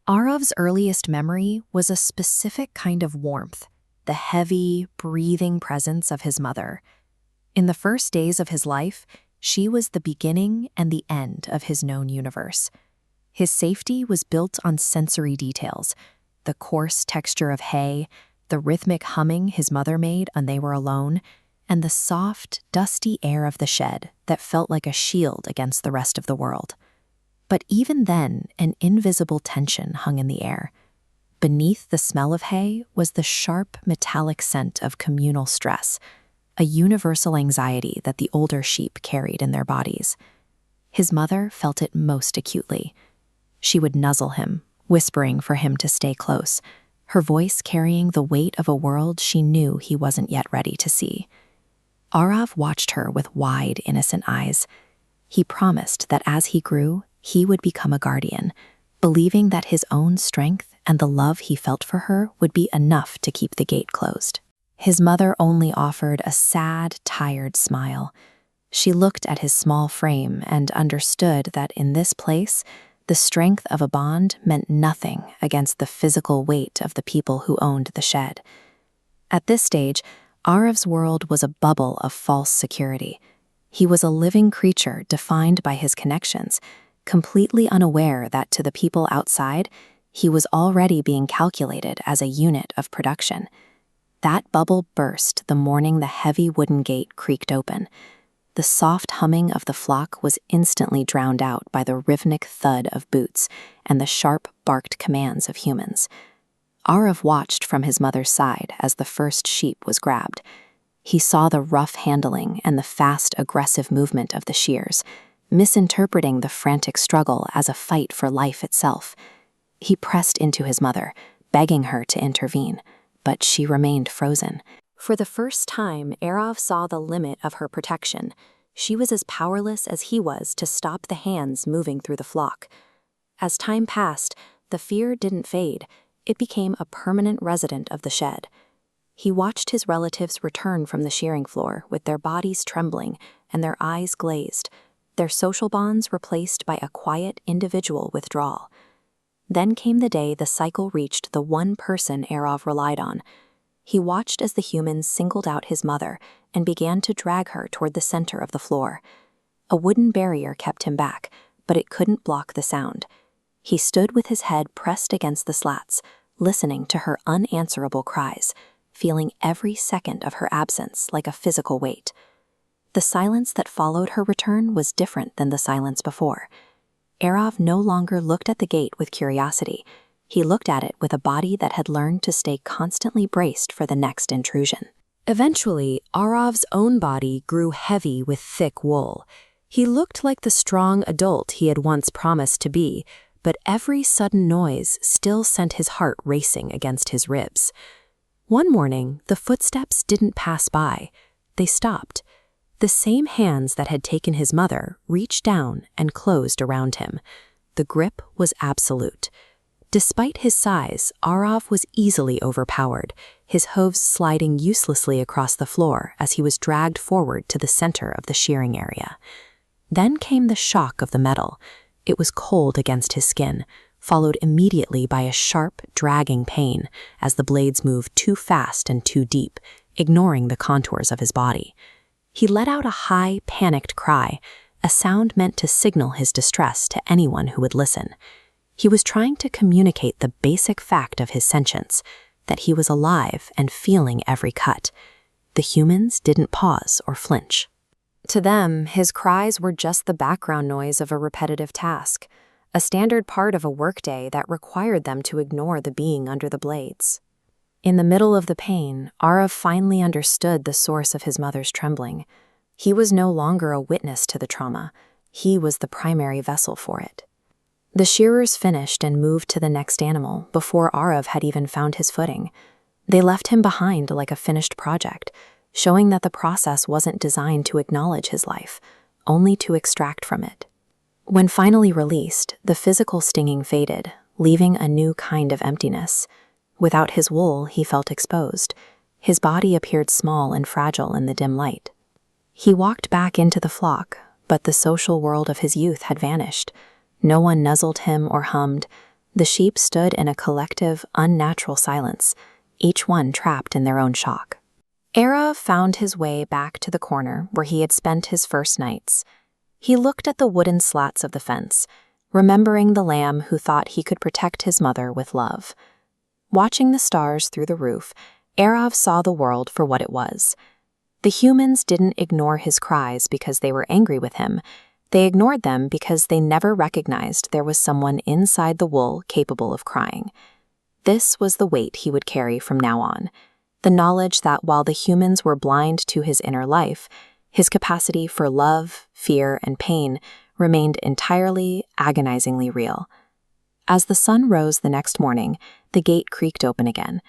Arav's earliest memory was a specific kind of warmth, the heavy, breathing presence of his mother. In the first days of his life, she was the beginning and the end of his known universe. His safety was built on sensory details, the coarse texture of hay, the rhythmic humming his mother made when they were alone, and the soft, dusty air of the shed that felt like a shield against the rest of the world. But even then, an invisible tension hung in the air. Beneath the smell of hay was the sharp, metallic scent of communal stress, a universal anxiety that the older sheep carried in their bodies. His mother felt it most acutely. She would nuzzle him, whispering for him to stay close, her voice carrying the weight of a world she knew he wasn't yet ready to see. Arav watched her with wide, innocent eyes. He promised that as he grew, he would become a guardian, believing that his own strength and the love he felt for her would be enough to keep the gate closed. His mother only offered a sad, tired smile. She looked at his small frame and understood that in this place, the strength of a bond meant nothing against the physical weight of the people who owned the shed. At this stage, Arav's world was a bubble of false security. He was a living creature defined by his connections, completely unaware that to the people outside, he was already being calculated as a unit of production. That bubble burst the morning the heavy wooden gate creaked open. The soft humming of the flock was instantly drowned out by the rhythmic thud of boots and the sharp, barked commands of humans. Arav watched from his mother's side as the first sheep was grabbed. He saw the rough handling and the fast, aggressive movement of the shears, misinterpreting the frantic struggle as a fight for life itself. He pressed into his mother, begging her to intervene, but she remained frozen. For the first time, Arav saw the limit of her protection. She was as powerless as he was to stop the hands moving through the flock. As time passed, the fear didn't fade. It became a permanent resident of the shed. He watched his relatives return from the shearing floor with their bodies trembling and their eyes glazed, their social bonds replaced by a quiet, individual withdrawal. Then came the day the cycle reached the one person Arav relied on. He watched as the humans singled out his mother and began to drag her toward the center of the floor. A wooden barrier kept him back, but it couldn't block the sound. He stood with his head pressed against the slats, listening to her unanswerable cries, feeling every second of her absence like a physical weight. The silence that followed her return was different than the silence before. Arav no longer looked at the gate with curiosity. He looked at it with a body that had learned to stay constantly braced for the next intrusion. Eventually, Arav's own body grew heavy with thick wool. He looked like the strong adult he had once promised to be, but every sudden noise still sent his heart racing against his ribs. One morning, the footsteps didn't pass by. They stopped. The same hands that had taken his mother reached down and closed around him. The grip was absolute. Despite his size, Arav was easily overpowered, his hooves sliding uselessly across the floor as he was dragged forward to the center of the shearing area. Then came the shock of the metal. It was cold against his skin, followed immediately by a sharp, dragging pain as the blades moved too fast and too deep, ignoring the contours of his body. He let out a high, panicked cry, a sound meant to signal his distress to anyone who would listen. He was trying to communicate the basic fact of his sentience, that he was alive and feeling every cut. The humans didn't pause or flinch. To them, his cries were just the background noise of a repetitive task, a standard part of a workday that required them to ignore the being under the blades. In the middle of the pain, Arav finally understood the source of his mother's trembling. He was no longer a witness to the trauma. He was the primary vessel for it. The shearers finished and moved to the next animal before Arav had even found his footing. They left him behind like a finished project, showing that the process wasn't designed to acknowledge his life, only to extract from it. When finally released, the physical stinging faded, leaving a new kind of emptiness. Without his wool, he felt exposed. His body appeared small and fragile in the dim light. He walked back into the flock, but the social world of his youth had vanished. No one nuzzled him or hummed. The sheep stood in a collective, unnatural silence, each one trapped in their own shock. Eirav found his way back to the corner where he had spent his first nights. He looked at the wooden slats of the fence, remembering the lamb who thought he could protect his mother with love. Watching the stars through the roof, Eirav saw the world for what it was. The humans didn't ignore his cries because they were angry with him. They ignored them because they never recognized there was someone inside the wool capable of crying. This was the weight he would carry from now on, the knowledge that while the humans were blind to his inner life, his capacity for love, fear, and pain remained entirely, agonizingly real. As the sun rose the next morning, the gate creaked open again.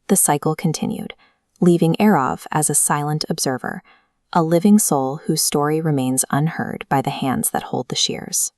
The cycle continued, leaving Eirav as a silent observer, a living soul whose story remains unheard by the hands that hold the shears.